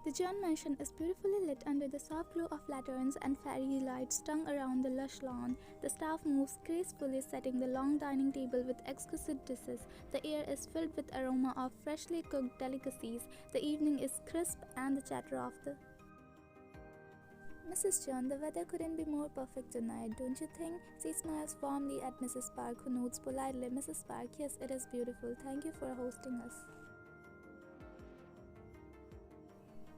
The John mansion is beautifully lit under the soft glow of lanterns and fairy lights strung around the lush lawn. The staff moves gracefully, setting the long dining table with exquisite dishes. The air is filled with aroma of freshly cooked delicacies. The evening is crisp and the chatter of the Mrs. John, the weather couldn't be more perfect tonight, don't you think? She smiles warmly at Mrs. Park, who nods politely, Mrs. Park, yes, it is beautiful. Thank you for hosting us.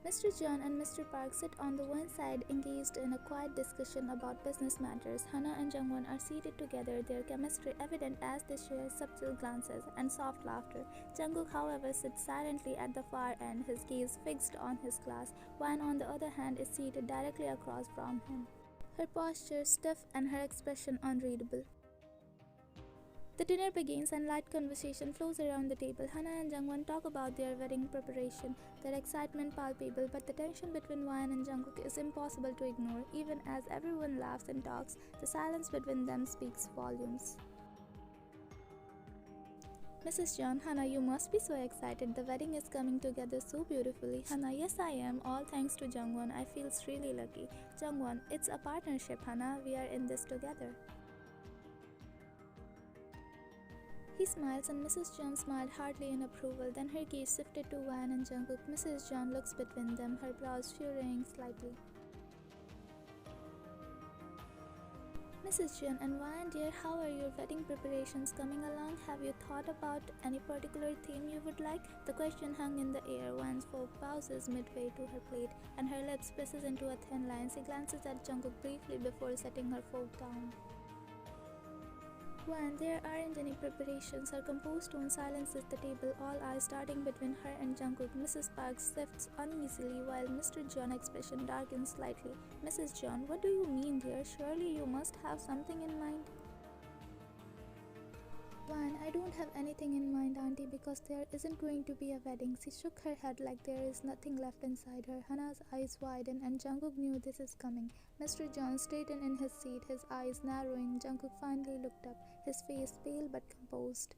Mr. John and Mr. Park sit on the one side, engaged in a quiet discussion about business matters. Hana and Jungwon are seated together, their chemistry evident as they share subtle glances and soft laughter. Jungkook, however, sits silently at the far end, his gaze fixed on his glass. Wan, on the other hand, is seated directly across from him, her posture stiff and her expression unreadable. The dinner begins and light conversation flows around the table. Hana and Jungwon talk about their wedding preparation, their excitement palpable, but the tension between Wan and Jungkook is impossible to ignore. Even as everyone laughs and talks, the silence between them speaks volumes. Mrs. John, Hana, you must be so excited. The wedding is coming together so beautifully. Hana, yes I am, all thanks to Jungwon. I feel really lucky. Jungwon, it's a partnership, Hana. We are in this together. He smiles and Mrs. John smiled heartily in approval. Then her gaze shifted to Wan and Jungkook. Mrs. John looks between them, her brows furrowing slightly. Mrs. John and Wan, dear, how are your wedding preparations coming along? Have you thought about any particular theme you would like? The question hung in the air. Wan's fork pauses midway to her plate, and her lips presses into a thin line. She glances at Jungkook briefly before setting her fork down. When there aren't any preparations, her composed tone silences the table, all eyes darting between her and Jungkook. Mrs. Park shifts uneasily while Mr. John's expression darkens slightly. Mrs. John, what do you mean, dear? Surely you must have something in mind. Wan, I don't have anything in mind, Auntie, because there isn't going to be a wedding. She shook her head like there is nothing left inside her. Hana's eyes widened and Jungkook knew this is coming. Mr. John straightened in his seat, his eyes narrowing. Jungkook finally looked up, his face pale but composed.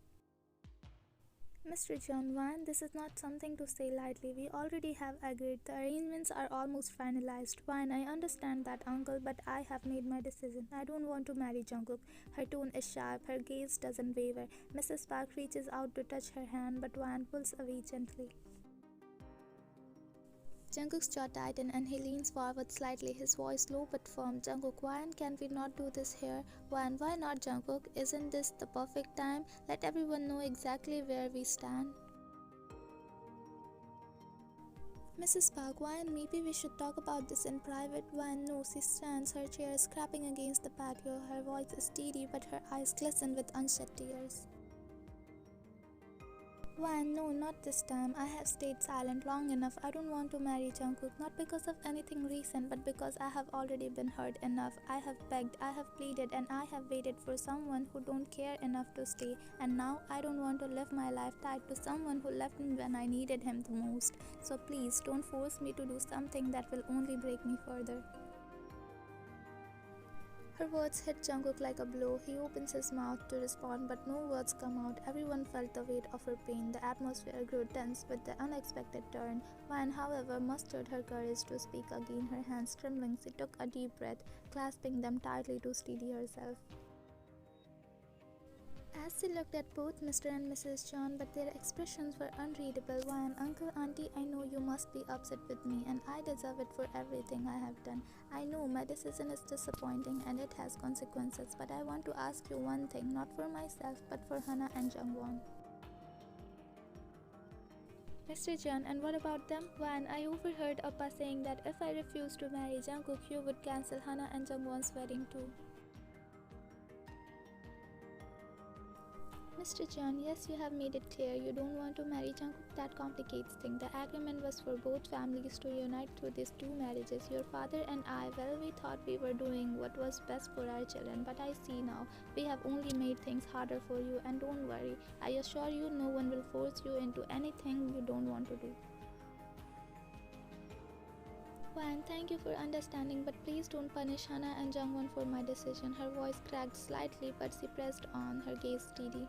Mr. John, Wan, this is not something to say lightly. We already have agreed. The arrangements are almost finalized. Wan, I understand that, uncle, but I have made my decision. I don't want to marry Jungkook. Her tone is sharp, her gaze doesn't waver. Mrs. Park reaches out to touch her hand, but Wan pulls away gently. Jungkook's jaw tightens and he leans forward slightly, his voice low but firm. Jungkook, why can we not do this here? Why not, Jungkook? Isn't this the perfect time? Let everyone know exactly where we stand. Mrs. Park, why maybe we should talk about this in private? Why no, she stands, her chair scraping against the patio. Her voice is steady but her eyes glisten with unshed tears. Why, no, not this time. I have stayed silent long enough. I don't want to marry Jungkook, not because of anything recent, but because I have already been hurt enough. I have begged, I have pleaded, and I have waited for someone who don't care enough to stay. And now I don't want to live my life tied to someone who left me when I needed him the most. So please don't force me to do something that will only break me further. Her words hit Jungkook like a blow. He opens his mouth to respond, but no words come out. Everyone felt the weight of her pain. The atmosphere grew tense with the unexpected turn. Wan, however, mustered her courage to speak again. Her hands trembling, she took a deep breath, clasping them tightly to steady herself. As she looked at both Mr. and Mrs. John, but their expressions were unreadable. Wan, Uncle, Auntie, I know you must be upset with me, and I deserve it for everything I have done. I know my decision is disappointing and it has consequences, but I want to ask you one thing, not for myself, but for Hana and Jungwon. Mr. John, and what about them? Wan, I overheard Appa saying that if I refuse to marry Jungkook, you would cancel Hana and Jungwon's wedding too. Mr. John, yes, you have made it clear you don't want to marry Jungkook. That complicates things. The agreement was for both families to unite through these two marriages. Your father and I, well, we thought we were doing what was best for our children, but I see now, we have only made things harder for you, and don't worry, I assure you no one will force you into anything you don't want to do. Wan, thank you for understanding, but please don't punish Hana and Jungwon for my decision. Her voice cracked slightly, but she pressed on, her gaze steady.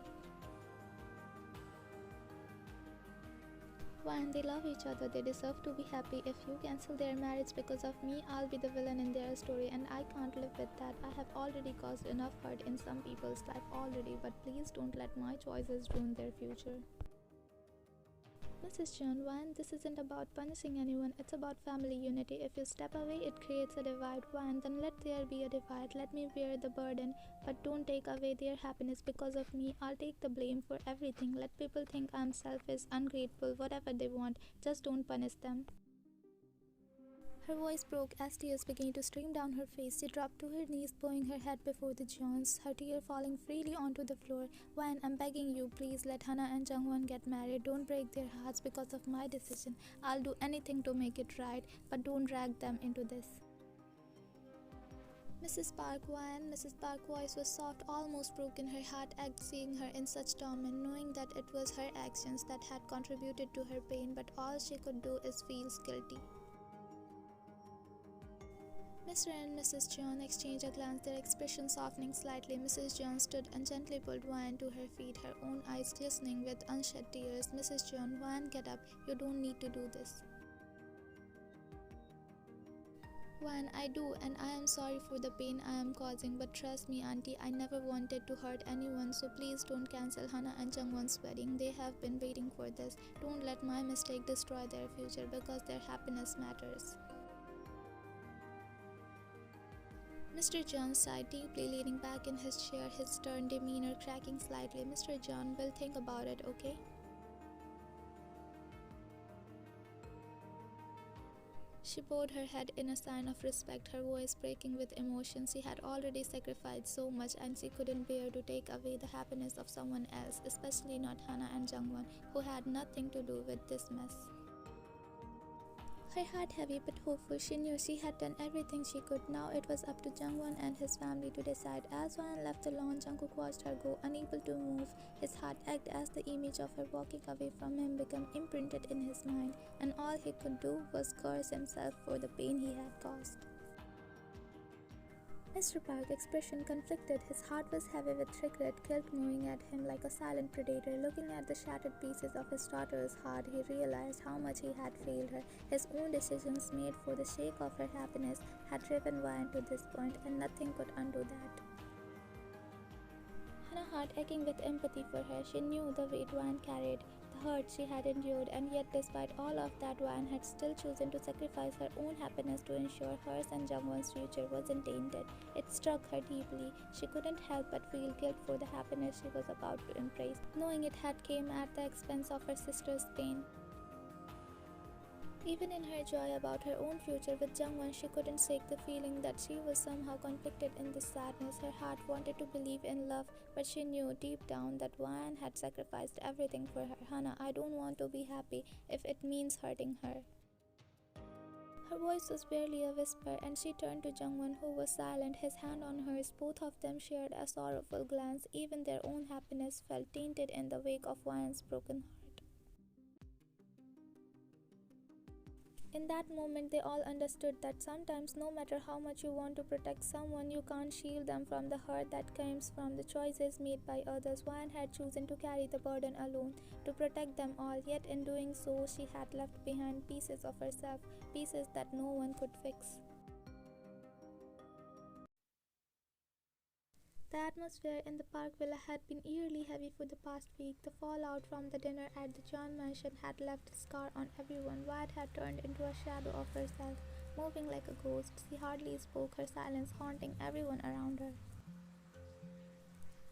When they love each other, they deserve to be happy. If you cancel their marriage because of me, I'll be the villain in their story, and I can't live with that. I have already caused enough hurt in some people's life already, but please don't let my choices ruin their future. Mrs. John, Wan, this isn't about punishing anyone, it's about family unity. If you step away, it creates a divide. Wan, then let there be a divide. Let me bear the burden, but don't take away their happiness because of me. I'll take the blame for everything. Let people think I'm selfish, ungrateful, whatever they want. Just don't punish them. Her voice broke as tears began to stream down her face. She dropped to her knees, bowing her head before the Johns, her tears falling freely onto the floor. Wan, I'm begging you, please let Hannah and Jungwon get married. Don't break their hearts because of my decision. I'll do anything to make it right, but don't drag them into this. Mrs. Park, Wan. Mrs. Park's voice was soft, almost broken. Her heart ached seeing her in such torment, knowing that it was her actions that had contributed to her pain, but all she could do is feel guilty. Mr. and Mrs. John exchanged a glance, their expression softening slightly. Mrs. John stood and gently pulled Wan to her feet, her own eyes glistening with unshed tears. Mrs. John, Wan, get up. You don't need to do this. Wan, I do, and I am sorry for the pain I am causing, but trust me, Auntie, I never wanted to hurt anyone, so please don't cancel Hannah and Jungwon's wedding. They have been waiting for this. Don't let my mistake destroy their future, because their happiness matters. Mr. John sighed deeply, leaning back in his chair, his stern demeanor cracking slightly. Mr. John, will think about it, okay? She bowed her head in a sign of respect, her voice breaking with emotion. She had already sacrificed so much, and she couldn't bear to take away the happiness of someone else, especially not Hannah and Jungwon, who had nothing to do with this mess. Her heart heavy but hopeful, she knew she had done everything she could. Now it was up to Jungwon and his family to decide. As Wan left the lawn, Jungkook watched her go, unable to move. His heart ached as the image of her walking away from him became imprinted in his mind, and all he could do was curse himself for the pain he had caused. Mr. Park's expression conflicted. His heart was heavy with regret, guilt gnawing at him like a silent predator. Looking at the shattered pieces of his daughter's heart, he realized how much he had failed her. His own decisions made for the sake of her happiness had driven Wan to this point, and nothing could undo that. Hannah, heart aching with empathy for her, she knew the weight Wan carried, the hurt she had endured, and yet despite all of that, Wan had still chosen to sacrifice her own happiness to ensure hers and Jungwon's future wasn't tainted. It struck her deeply. She couldn't help but feel guilt for the happiness she was about to embrace, knowing it had come at the expense of her sister's pain. Even in her joy about her own future with Jungwon, she couldn't shake the feeling that she was somehow conflicted in this sadness. Her heart wanted to believe in love, but she knew deep down that Wan had sacrificed everything for her. Hannah, I don't want to be happy if it means hurting her. Her voice was barely a whisper, and she turned to Jungwon, who was silent, his hand on hers. Both of them shared a sorrowful glance. Even their own happiness felt tainted in the wake of Wan's broken heart. In that moment, they all understood that sometimes, no matter how much you want to protect someone, you can't shield them from the hurt that comes from the choices made by others. Wan had chosen to carry the burden alone, to protect them all, yet in doing so, she had left behind pieces of herself, pieces that no one could fix. The atmosphere in the park villa had been eerily heavy for the past week. The fallout from the dinner at the John mansion had left a scar on everyone. Wyatt had turned into a shadow of herself, moving like a ghost. She hardly spoke, her silence haunting everyone around her.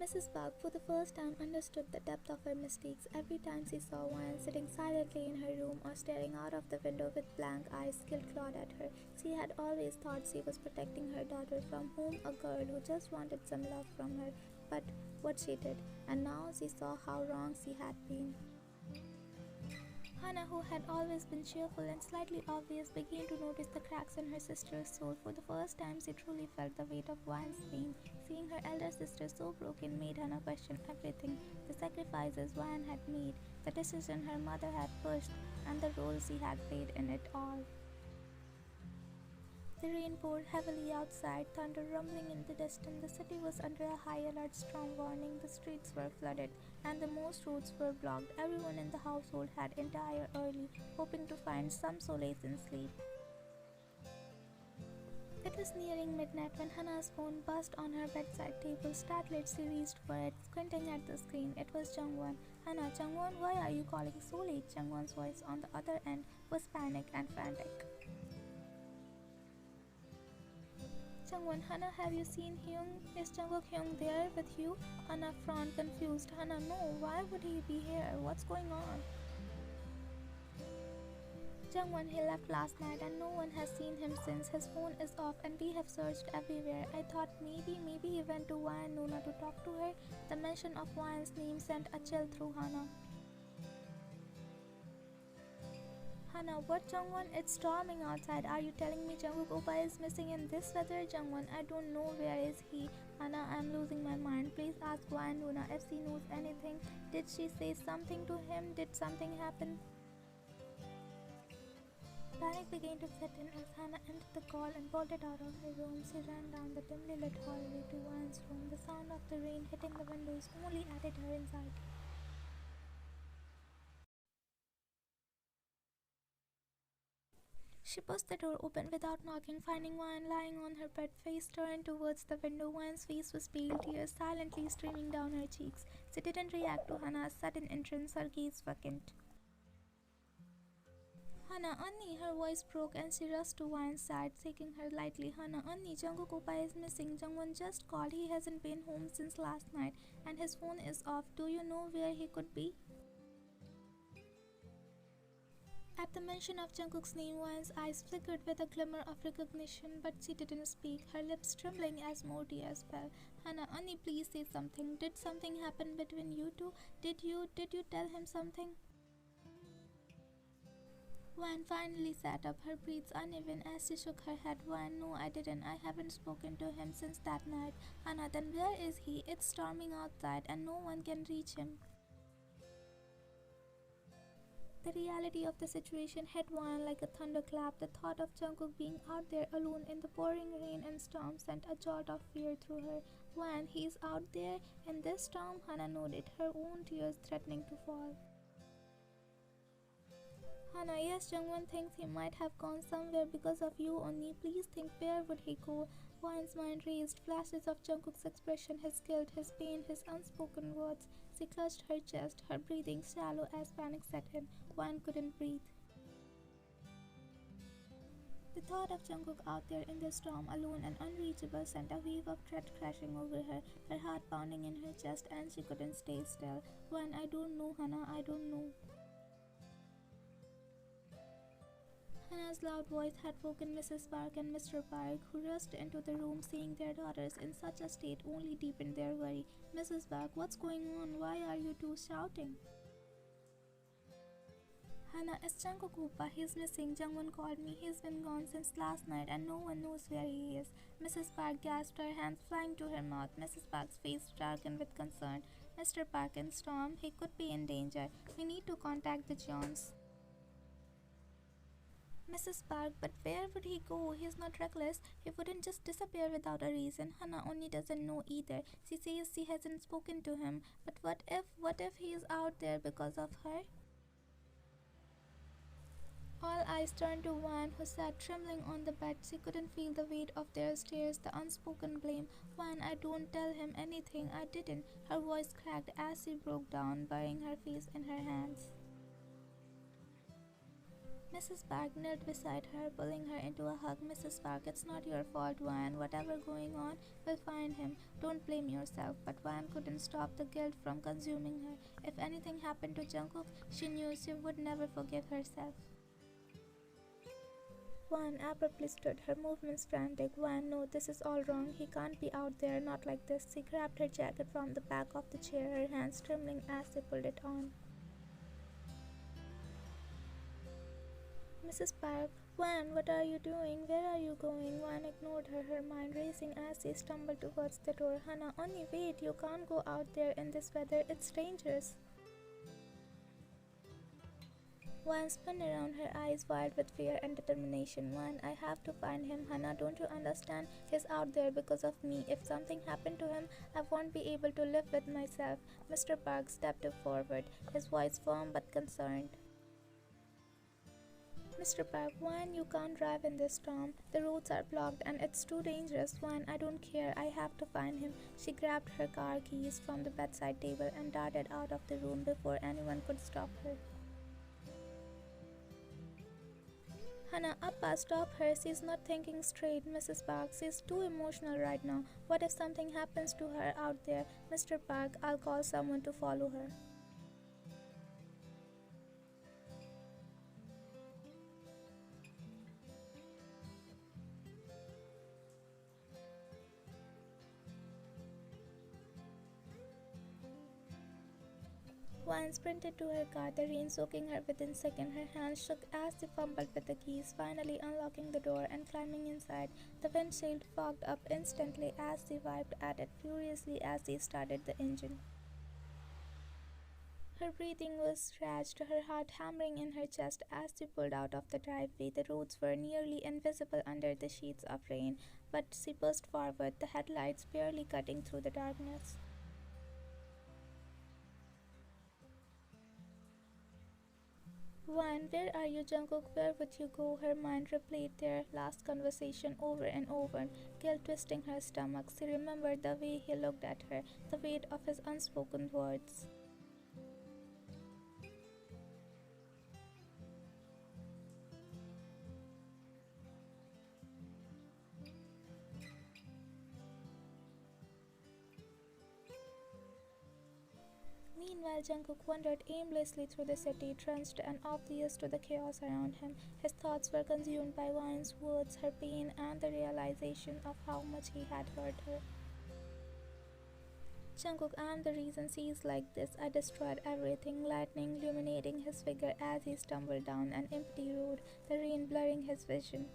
Mrs. Park, for the first time, understood the depth of her mistakes. Every time she saw Wan sitting silently in her room or staring out of the window with blank eyes, guilt clawed at her. She had always thought she was protecting her daughter from whom a girl who just wanted some love from her, but what she did, and now she saw how wrong she had been. Hannah, who had always been cheerful and slightly obvious, began to notice the cracks in her sister's soul. For the first time, she truly felt the weight of Wan's pain. Seeing her elder sister so broken made Hannah question everything: the sacrifices Wan had made, the decision her mother had pushed, and the role she had played in it all. The rain poured heavily outside, thunder rumbling in the distance. The city was under a high alert storm warning. The streets were flooded, and the most roads were blocked. Everyone in the household had retired early, hoping to find some solace in sleep. It was nearing midnight when Hannah's phone buzzed on her bedside table. Startled, she reached for it, squinting at the screen. It was Jungwon. "Hannah, Jungwon, why are you calling so late?" Jungwon's voice on the other end was panic and frantic. "Jungwon, Hannah, have you seen Hyung? Is Jungkook Hyung there with you?" Hannah frowned, confused. "Hannah, no, why would he be here? What's going on?" "Jungwon, he left last night and no one has seen him since. His phone is off and we have searched everywhere. I thought maybe he went to Wan Nuna to talk to her." The mention of Wan's name sent a chill through Hannah. "Hannah, what, Jungwon? It's storming outside. Are you telling me Jungkook Oppa is missing in this weather?" "Jungwon, I don't know. Where is he?" "Hannah, I'm losing my mind. Please ask Wan Nuna if she knows anything. Did she say something to him? Did something happen?" Panic began to set in as Hannah entered the call and bolted out of her room. She ran down the dimly lit hallway to Wan's room. The sound of the rain hitting the windows only added her anxiety. She pushed the door open without knocking, finding Wan lying on her bed, face turned towards the window. Wan's face was pale, tears silently streaming down her cheeks. She didn't react to Hannah's sudden entrance, her gaze vacant. "Hannah, Annie!" Her voice broke and she rushed to Wan's side, shaking her lightly. "Hannah, Annie, Jungkook Oppa is missing. Jungwon just called. He hasn't been home since last night and his phone is off. Do you know where he could be?" At the mention of Jungkook's name, Wan's eyes flickered with a glimmer of recognition, but she didn't speak, her lips trembling as more tears fell. "Hannah, Annie, please say something. Did something happen between you two? Did you tell him something?" Wan finally sat up, her breaths uneven as she shook her head. "Wan, no, I didn't. I haven't spoken to him since that night." "Hannah, then where is he? It's storming outside and no one can reach him." The reality of the situation hit Wan like a thunderclap. The thought of Jungkook being out there alone in the pouring rain and storm sent a jolt of fear through her. "Wan, he's out there in this storm?" Hannah nodded, her own tears threatening to fall. "Hannah, yes, Jungwon thinks he might have gone somewhere because of you only. Please think, where would he go?" Wan's mind raced, flashes of Jungkook's expression, his guilt, his pain, his unspoken words. She clutched her chest, her breathing shallow as panic set in. Wan couldn't breathe. The thought of Jungkook out there in the storm, alone and unreachable, sent a wave of dread crashing over her, her heart pounding in her chest, and she couldn't stay still. "Wan, I don't know, Hannah, I don't know." Hannah's loud voice had woken Mrs. Park and Mr. Park, who rushed into the room. Seeing their daughters in such a state only deepened their worry. "Mrs. Park, what's going on? Why are you two shouting?" "Hannah, it's Jungkook Oppa. He's missing. Jungwon called me. He's been gone since last night and no one knows where he is." Mrs. Park gasped, her hands flying to her mouth. Mrs. Park's face darkened with concern. "Mr. Park, in storm, he could be in danger. We need to contact the Johns." "Mrs. Park, but where would he go? He's not reckless. He wouldn't just disappear without a reason." Hannah only doesn't know either. She says she hasn't spoken to him. But what if he is out there because of her? All eyes turned to Wan, who sat trembling on the bed. She couldn't feel the weight of their stares, the unspoken blame. "Wan, I don't tell him anything. I didn't." Her voice cracked as she broke down, burying her face in her hands. Mrs. Park knelt beside her, pulling her into a hug. "Mrs. Park, it's not your fault, Wan. Whatever going on, we'll find him. Don't blame yourself." But Wan couldn't stop the guilt from consuming her. If anything happened to Jungkook, she knew she would never forgive herself. Wan abruptly stood, her movements frantic. "Wan, no, this is all wrong. He can't be out there, not like this." She grabbed her jacket from the back of the chair, her hands trembling as she pulled it on. "Mrs. Park, Wan, what are you doing? Where are you going?" Wan ignored her, her mind racing as she stumbled towards the door. "Hannah, only wait. You can't go out there in this weather. It's dangerous." Wan spun around, her eyes wide with fear and determination. Wan, I have to find him. Hannah, don't you understand? He's out there because of me. If something happened to him, I won't be able to live with myself. Mr. Park stepped forward, his voice firm but concerned. Mr. Park, Wan, you can't drive in this storm. The roads are blocked and it's too dangerous. Wan, I don't care. I have to find him. She grabbed her car keys from the bedside table and darted out of the room before anyone could stop her. Hannah, Appa, stop her. She's not thinking straight, Mrs. Park. She's too emotional right now. What if something happens to her out there? Mr. Park, I'll call someone to follow her. Wan sprinted to her car, the rain soaking her within seconds. Her hands shook as she fumbled with the keys, finally unlocking the door and climbing inside. The windshield fogged up instantly as she wiped at it furiously as she started the engine. Her breathing was scratched, her heart hammering in her chest as she pulled out of the driveway. The roads were nearly invisible under the sheets of rain, but she pushed forward, the headlights barely cutting through the darkness. Wan, where are you, Jungkook? Where would you go? Her mind replayed their last conversation over and over, guilt twisting her stomach. She remembered the way he looked at her, the weight of his unspoken words. Meanwhile, Jungkook wandered aimlessly through the city, drenched and oblivious to the chaos around him. His thoughts were consumed by Wan's words, her pain, and the realization of how much he had hurt her. Jungkook, I am the reason she is like this. I destroyed everything, lightning illuminating his figure as he stumbled down an empty road, the rain blurring his vision.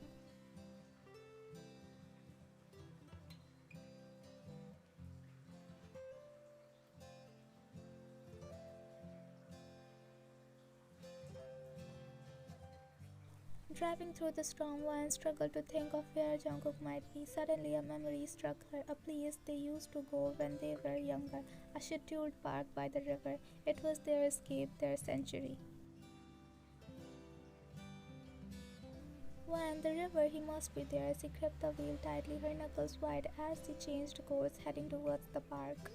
Driving through the storm, Wan struggled to think of where Jungkook might be. Suddenly, a memory struck her, a place they used to go when they were younger, a scheduled park by the river. It was their escape, their sanctuary. Wan, the river, he must be there. She gripped the wheel tightly, her knuckles wide as she changed course, heading towards the park.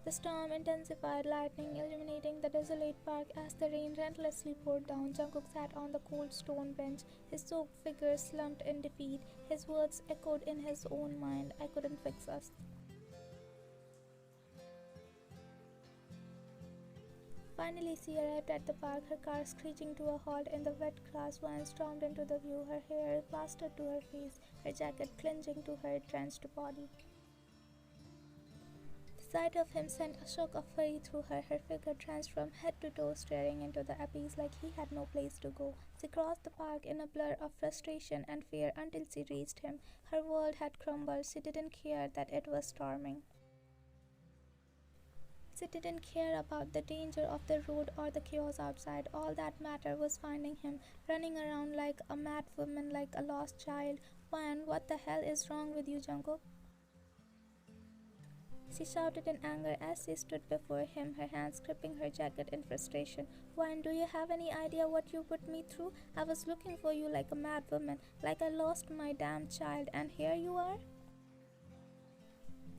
The storm intensified, lightning illuminating the desolate park as the rain relentlessly poured down. Jungkook sat on the cold stone bench, his soaked figure slumped in defeat. His words echoed in his own mind, I couldn't fix us. Finally, she arrived at the park, her car screeching to a halt in the wet grass. Wan stormed into the view, her hair plastered to her face, her jacket clinging to her drenched body. The sight of him sent a shock of fury through her, her figure drenched from head to toe, staring into the abyss like he had no place to go. She crossed the park in a blur of frustration and fear until she reached him. Her world had crumbled. She didn't care that it was storming. She didn't care about the danger of the road or the chaos outside. All that mattered was finding him, running around like a mad woman, like a lost child. Wan, what the hell is wrong with you, Jungkook? She shouted in anger as she stood before him, her hands gripping her jacket in frustration. Wan, do you have any idea what you put me through? I was looking for you like a mad woman, like I lost my damn child, and here you are?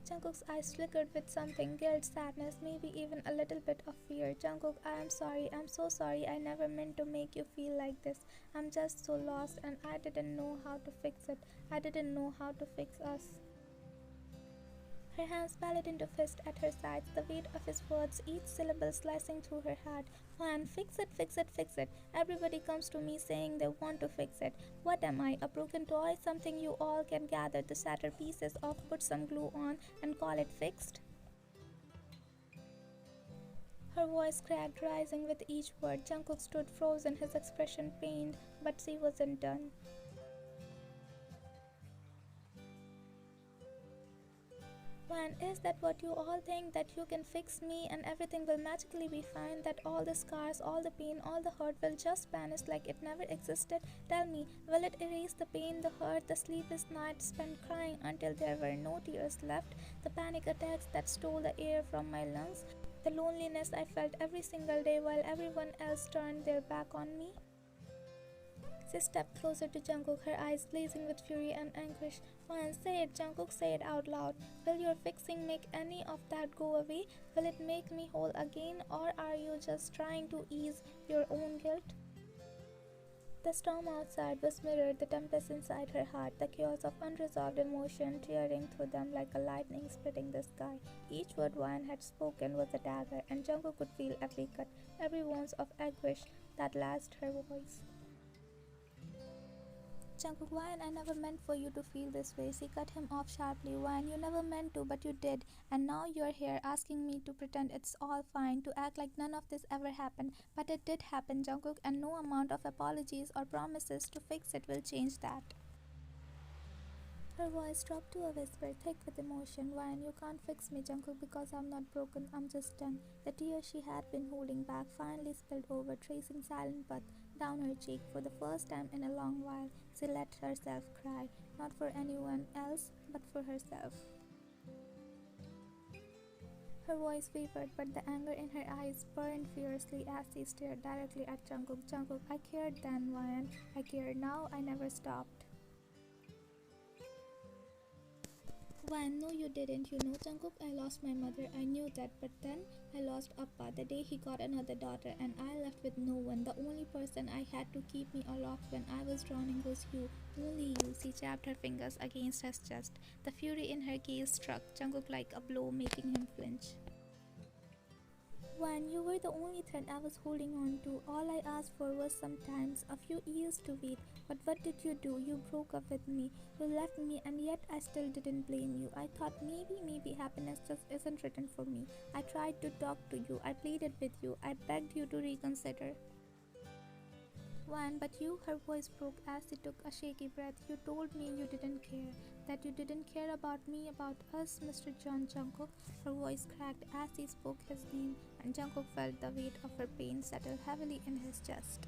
Jungkook's eyes flickered with something, guilt, sadness, maybe even a little bit of fear. Jungkook, I am sorry. I'm so sorry. I never meant to make you feel like this. I'm just so lost and I didn't know how to fix it. I didn't know how to fix us. Her hands balled into fists at her sides, the weight of his words, each syllable slicing through her heart. Wan, fix it, fix it, fix it. Everybody comes to me saying they want to fix it. What am I, a broken toy? Something you all can gather the shattered pieces of, put some glue on, and call it fixed? Her voice cracked, rising with each word. Jungkook stood frozen, his expression pained, but she wasn't done. When is that what you all think, that you can fix me and everything will magically be fine, that all the scars, all the pain, all the hurt will just vanish like it never existed? Tell me, will it erase the pain, the hurt, the sleepless nights spent crying until there were no tears left, the panic attacks that stole the air from my lungs, the loneliness I felt every single day while everyone else turned their back on me? She stepped closer to Jungkook, her eyes blazing with fury and anguish. One, say it, Jungkook, say it out loud. Will your fixing make any of that go away? Will it make me whole again? Or are you just trying to ease your own guilt? The storm outside was mirrored, the tempest inside her heart, the chaos of unresolved emotion tearing through them like a lightning splitting the sky. Each word Ryan had spoken was a dagger, and Jungkook could feel every cut, every ounce of anguish that lashed her voice. Jungkook, Ryan, I never meant for you to feel this way. She cut him off sharply. Ryan, you never meant to, but you did. And now you're here asking me to pretend it's all fine, to act like none of this ever happened. But it did happen, Jungkook, and no amount of apologies or promises to fix it will change that. Her voice dropped to a whisper, thick with emotion. Ryan, you can't fix me, Jungkook, because I'm not broken. I'm just done. The tears she had been holding back finally spilled over, tracing silent path down her cheek. For the first time in a long while, she let herself cry, not for anyone else, but for herself. Her voice wavered, but the anger in her eyes burned fiercely as she stared directly at Jungkook. Jungkook, I cared then, Ryan. I care now. I never stopped. Why, no, you didn't. You know, Jungkook, I lost my mother. I knew that, but then I lost Appa the day he got another daughter, and I left with no one. The only person I had to keep me aloft when I was drowning was you. Only you. She jabbed her fingers against his chest. The fury in her gaze struck Jungkook like a blow, making him flinch. When you were the only thread I was holding on to, all I asked for was sometimes a few years to wait. But what did you do? You broke up with me. You left me, and yet I still didn't blame you. I thought maybe happiness just isn't written for me. I tried to talk to you. I pleaded with you. I begged you to reconsider. One, but you, her voice broke as she took a shaky breath. You told me you didn't care, that you didn't care about me, about us, Mr. John Jungkook. Her voice cracked as he spoke his name, and Jungkook felt the weight of her pain settle heavily in his chest.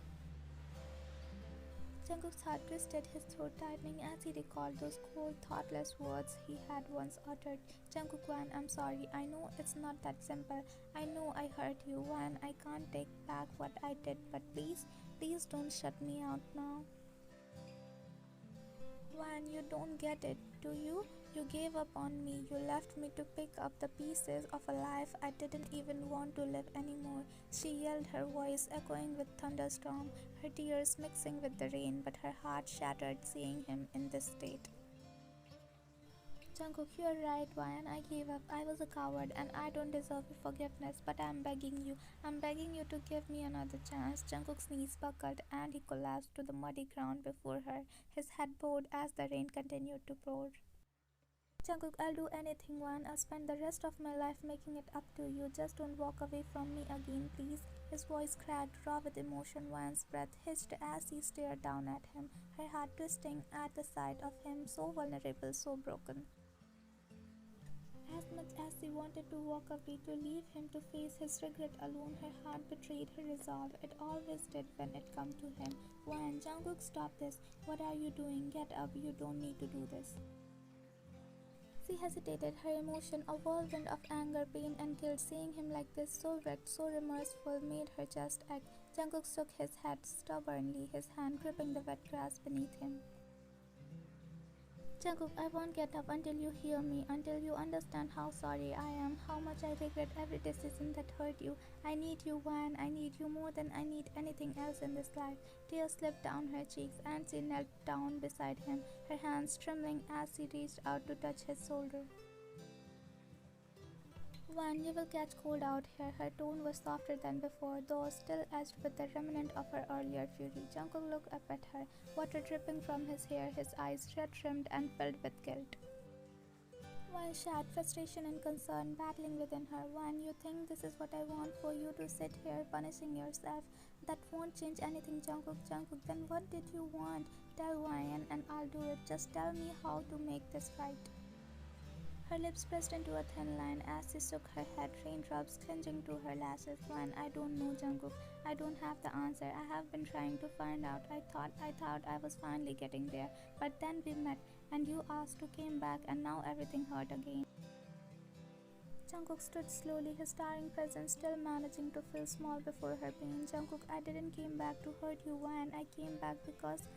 Jungkook's heart twisted, his throat tightening as he recalled those cold, thoughtless words he had once uttered. Jungkook, Wan, I'm sorry. I know it's not that simple. I know I hurt you, Wan. I can't take back what I did, but please don't shut me out now. Wan, you don't get it, do you? You gave up on me. You left me to pick up the pieces of a life I didn't even want to live anymore. She yelled, her voice echoing with thunderstorm, her tears mixing with the rain, but her heart shattered seeing him in this state. Jungkook, you're right, Ryan. I gave up. I was a coward and I don't deserve your forgiveness, but I'm begging you. I'm begging you to give me another chance. Jungkook's knees buckled and he collapsed to the muddy ground before her, his head bowed as the rain continued to pour. Jungkook, I'll do anything, Wan. I'll spend the rest of my life making it up to you. Just don't walk away from me again, please. His voice cracked, raw with emotion. Wan's breath hitched as he stared down at him, her heart twisting at the sight of him, so vulnerable, so broken. As much as she wanted to walk away, to leave him to face his regret alone, her heart betrayed her resolve. It always did when it came to him. Wan, Jungkook, stop this. What are you doing? Get up. You don't need to do this. She hesitated, her emotion a whirlwind of anger, pain, and guilt. Seeing him like this, so wrecked, so remorseful, made her just act. Jungkook shook his head stubbornly, his hand gripping the wet grass beneath him. Jungkook, I won't get up until you hear me, until you understand how sorry I am, how much I regret every decision that hurt you. I need you, Wan. I need you more than I need anything else in this life. Tears slipped down her cheeks and she knelt down beside him, her hands trembling as she reached out to touch his shoulder. Wan, you will catch cold out here. Her tone was softer than before, though still edged with the remnant of her earlier fury. Jungkook looked up at her, water dripping from his hair, his eyes red-rimmed and filled with guilt. Wan shat, frustration and concern battling within her. Wan, you think this is what I want, for you to sit here punishing yourself? That won't change anything, Jungkook. Jungkook, then what did you want? Tell Ryan and I'll do it. Just tell me how to make this right. Her lips pressed into a thin line as she shook her head, raindrops clinging to her lashes. When I don't know, Jungkook. I don't have the answer. I have been trying to find out. I thought I was finally getting there. But then we met, and you asked to came back, and now everything hurt again. Jungkook stood slowly, his towering presence still managing to feel small before her pain. Jungkook, I didn't came back to hurt you, Wan. I came back because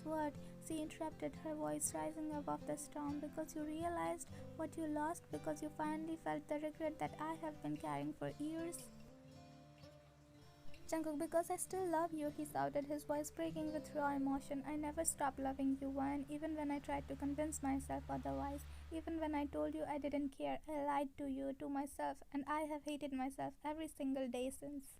what? She interrupted, her voice rising above the storm. Because you realized what you lost, because you finally felt the regret that I have been carrying for years. Jungkook, because I still love you, he shouted, his voice breaking with raw emotion. I never stopped loving you, Wan, even when I tried to convince myself otherwise. Even when I told you I didn't care, I lied to you, to myself, and I have hated myself every single day since.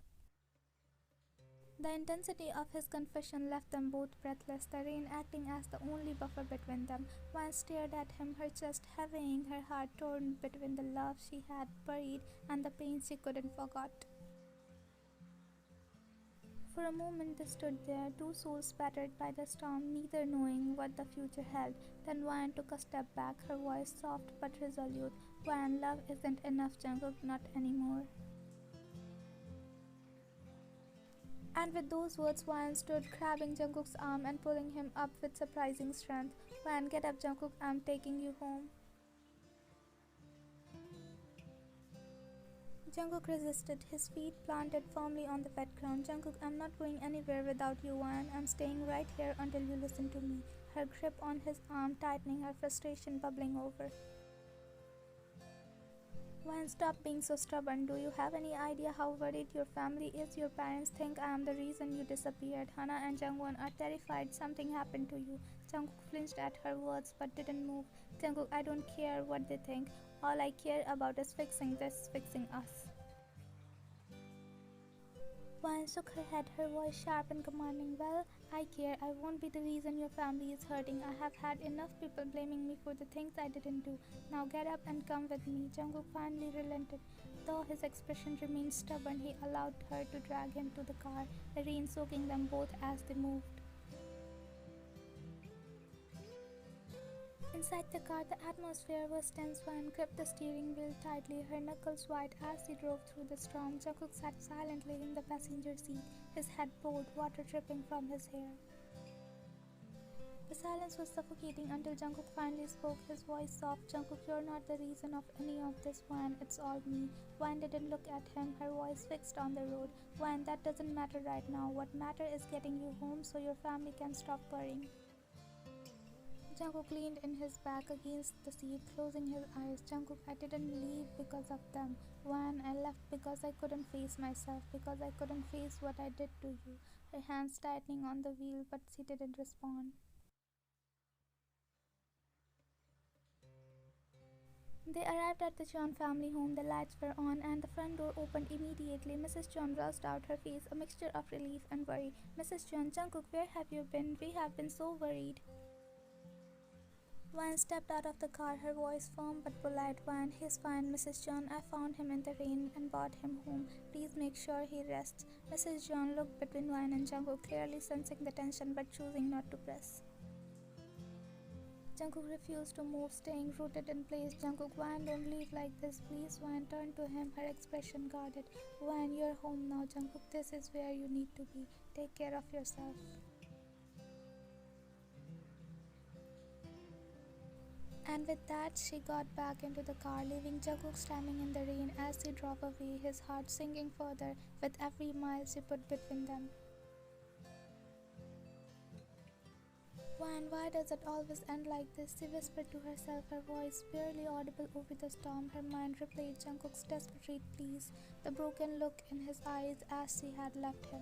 The intensity of his confession left them both breathless, the rain acting as the only buffer between them. Wan stared at him, her chest heaving, her heart torn between the love she had buried and the pain she couldn't forget. For a moment they stood there, two souls battered by the storm, neither knowing what the future held. Then Wan took a step back, her voice soft but resolute. Wan, love isn't enough, Jungkook, not anymore. And with those words, Wan stood, grabbing Jungkook's arm and pulling him up with surprising strength. Wan, get up, Jungkook, I'm taking you home. Jungkook resisted, his feet planted firmly on the wet ground. Jungkook, I'm not going anywhere without you, Wan. I'm staying right here until you listen to me. Her grip on his arm tightening, her frustration bubbling over. Wan, stop being so stubborn. Do you have any idea how worried your family is? Your parents think I am the reason you disappeared. Hana and Jungwon are terrified something happened to you. Jungkook flinched at her words but didn't move. Jungkook, I don't care what they think. All I care about is fixing this, fixing us. Wan shook her head, her voice sharp and commanding. Well, I care. I won't be the reason your family is hurting. I have had enough people blaming me for the things I didn't do. Now get up and come with me. Jungkook finally relented. Though his expression remained stubborn, he allowed her to drag him to the car, the rain soaking them both as they moved. Inside the car, the atmosphere was tense. Wan gripped the steering wheel tightly, her knuckles white as he drove through the storm. Jungkook sat silently in the passenger seat, his head bowed, water dripping from his hair. The silence was suffocating until Jungkook finally spoke, his voice soft. Jungkook, you're not the reason of any of this, Wan. It's all me. Wan didn't look at him, her voice fixed on the road. Wan, that doesn't matter right now. What matters is getting you home so your family can stop worrying. Jungkook leaned in his back against the seat, closing his eyes. Jungkook, I didn't leave because of them. Wan, I left because I couldn't face myself, because I couldn't face what I did to you. Her hands tightening on the wheel, but she didn't respond. They arrived at the John family home, the lights were on, and the front door opened immediately. Mrs. John rushed out, her face a mixture of relief and worry. Mrs. John, Jungkook, where have you been? We have been so worried. Wan stepped out of the car, her voice firm but polite. Wan, he's fine, Mrs. John. I found him in the rain and brought him home. Please make sure he rests. Mrs. John looked between Wan and Jungkook, clearly sensing the tension but choosing not to press. Jungkook refused to move, staying rooted in place. Jungkook, Wan, don't leave like this, please. Wan turned to him, her expression guarded. Wan, you're home now, Jungkook. This is where you need to be. Take care of yourself. And with that, she got back into the car, leaving Jungkook standing in the rain as he drove away, his heart sinking further with every mile she put between them. Wan, why does it always end like this? She whispered to herself, her voice barely audible over the storm. Her mind replayed Jungkook's desperate pleas, the broken look in his eyes as she had left him.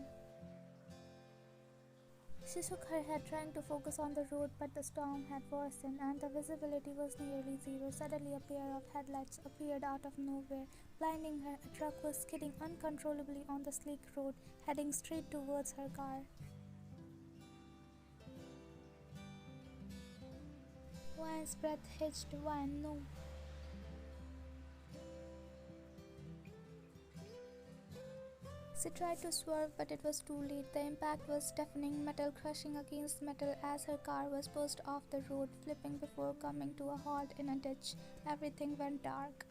She shook her head, trying to focus on the road, but the storm had worsened and the visibility was nearly zero. Suddenly a pair of headlights appeared out of nowhere, blinding her. A truck was skidding uncontrollably on the sleek road, heading straight towards her car. Wan's breath hitched. Wan, no. She tried to swerve, but it was too late. The impact was deafening, metal crushing against metal as her car was pushed off the road, flipping before coming to a halt in a ditch. Everything went dark.